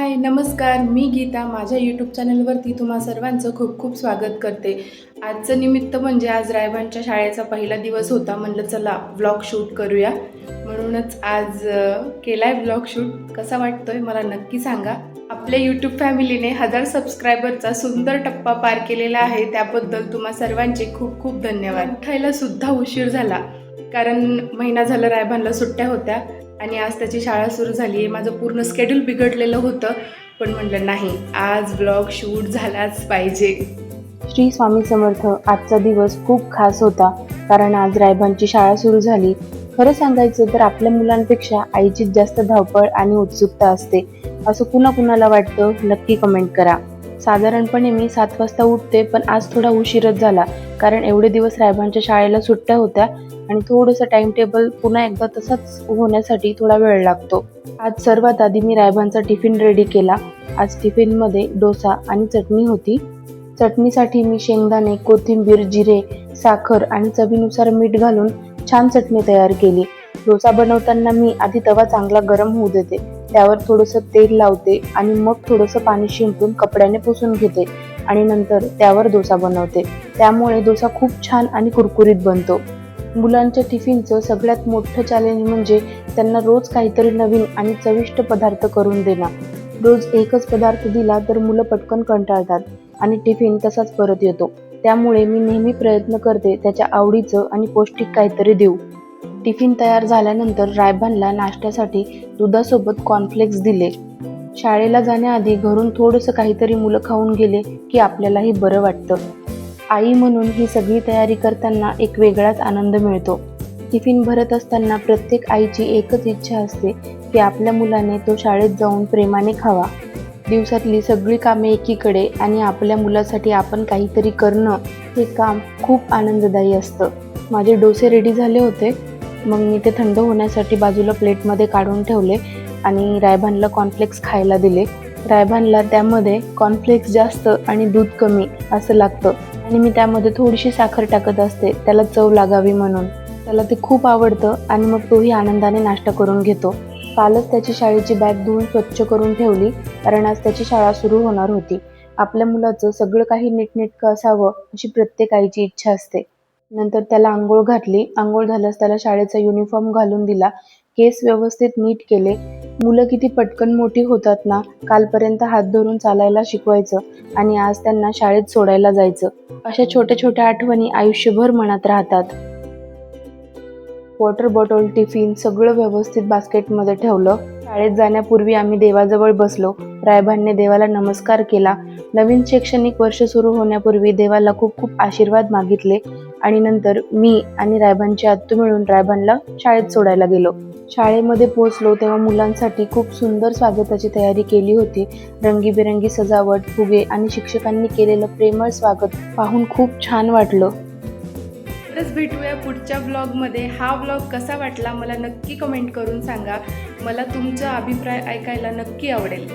हाय, नमस्कार. मी गीता. माझ्या यूट्यूब चॅनलवरती तुम्हा सर्वांचं खूप खूप स्वागत करते. आजचं निमित्त म्हणजे आज रायबांच्या शाळेचा पहिला दिवस होता. म्हणलं चला व्लॉग शूट करूया. म्हणूनच आज केला आहे व्लॉग शूट. कसा वाटतोय मला नक्की सांगा. आपल्या यूट्यूब फॅमिलीने 1000 सबस्क्रायबरचा सुंदर टप्पा पार केलेला आहे. त्याबद्दल तुम्हा सर्वांचे खूप खूप धन्यवाद. उठायला सुद्धा उशीर झाला, कारण महिना झाला रायबांना सुट्ट्या होत्या आणि आज त्याची शाळा सुरू झाली आहे. माझं पूर्ण स्केड्यूल बिघडलेलं होतं, पण म्हटलं नाही, आज ब्लॉग शूट झालाच पाहिजे. श्री स्वामी समर्थ. आजचा दिवस खूप खास होता, कारण आज रायबांची शाळा सुरू झाली. खरं सांगायचं तर आपल्या मुलांपेक्षा आईचीच जास्त धावपळ आणि उत्सुकता असते, असं कुणाला वाटतं नक्की कमेंट करा. साधारणपणे मी 7 वाजता उठते, पण आज थोडा उशीरच झाला, कारण एवढे दिवस रायबांच्या शाळेला सुट्ट्या होत्या आणि थोडंसं टाइम टेबल पुन्हा एकदा तसाच होण्यासाठी थोडा वेळ लागतो. आज सर्वात आधी मी रायबांचा टिफिन रेडी केला. आज टिफिनमध्ये डोसा आणि चटणी होती. चटणीसाठी मी शेंगदाणे, कोथिंबीर, जिरे, साखर आणि चवीनुसार मीठ घालून छान चटणी तयार केली. डोसा बनवताना मी आधी तवा चांगला गरम होऊ देते, त्यावर थोडंसं तेल लावते आणि मग थोडंसं पाणी शिंपडून कपड्याने पुसून घेते आणि नंतर त्यावर डोसा बनवते. त्यामुळे डोसा खूप छान आणि कुरकुरीत बनतो. मुलांच्या टिफिनचं सगळ्यात मोठं चॅलेंज म्हणजे त्यांना रोज काहीतरी नवीन आणि चविष्ट पदार्थ करून देणं. रोज एकच पदार्थ दिला तर मुलं पटकन कंटाळतात आणि टिफिन तसाच परत येतो. त्यामुळे मी नेहमी प्रयत्न करते त्याच्या आवडीचं आणि पौष्टिक काहीतरी देऊ. टिफिन तयार झाल्यानंतर रायबांना नाश्त्यासाठी दुधासोबत कॉर्नफ्लेक्स दिले. शाळेला जाण्याआधी घरून थोडंसं काहीतरी मुलं खाऊन गेले की आपल्यालाही बरं वाटतं. आई म्हणून ही सगळी तयारी करताना एक वेगळाच आनंद मिळतो. टिफिन भरत असताना प्रत्येक आईची एकच इच्छा असते की आपल्या मुलाने तो शाळेत जाऊन प्रेमाने खावा. दिवसातली सगळी कामे एकीकडे आणि आपल्या मुलासाठी आपण काहीतरी करणं, हे काम खूप आनंददायी असतं. माझे डोसे रेडी झाले होते. मग मी ते थंड होण्यासाठी बाजूला प्लेटमध्ये काढून ठेवले आणि रायबांना कॉर्नफ्लेक्स खायला दिले. रायबांना त्यामध्ये कॉर्नफ्लेक्स जास्त आणि दूध कमी असं लागतं आणि मी त्यामध्ये थोडीशी साखर टाकत असते, त्याला चव लागावी म्हणून. त्याला ते खूप आवडतं आणि मग तोही आनंदाने नाश्ता करून घेतो. कालच त्याची शाळेची बॅग धुवून स्वच्छ करून ठेवली, कारण आज त्याची शाळा सुरू होणार होती. आपल्या मुलाचं सगळं काही नीटनेटकं असावं अशी प्रत्येक आईची इच्छा असते. नंतर त्याला आंघोळ घातली. आंघोळ झाल्यास त्याला शाळेचा युनिफॉर्म घालून दिला. केस व्यवस्थित नीट केले. मुलं किती पटकन मोठी होतात ना. कालपर्यंत हात धरून चालायला शिकवायचं आणि आज त्यांना शाळेत सोडायला जायचं. अशा छोट्या छोट्या आठवणी आयुष्यभर मनात राहतात. वॉटर बॉटल, टिफिन सगळं व्यवस्थित बास्केटमध्ये ठेवलं. शाळेत जाण्यापूर्वी आम्ही देवाजवळ बसलो. रायबांनी देवाला नमस्कार केला. नवीन शैक्षणिक वर्ष सुरू होण्यापूर्वी देवाला खूप खूप आशीर्वाद मागितले आणि नंतर मी आणि रायबांची आत्तू मिळून रायबांना शाळेत सोडायला गेलो. शाळेमध्ये पोहोचलो तेव्हा मुलांसाठी खूप सुंदर स्वागताची तयारी केली होती. रंगीबेरंगी सजावट, फुगे आणि शिक्षकांनी केलेलं प्रेमळ स्वागत पाहून खूप छान वाटलं. तरच भेटूया पुढच्या व्लॉगमध्ये. हा व्लॉग कसा वाटला मला नक्की कमेंट करून सांगा. मला तुमचा अभिप्राय ऐकायला नक्की आवडेल.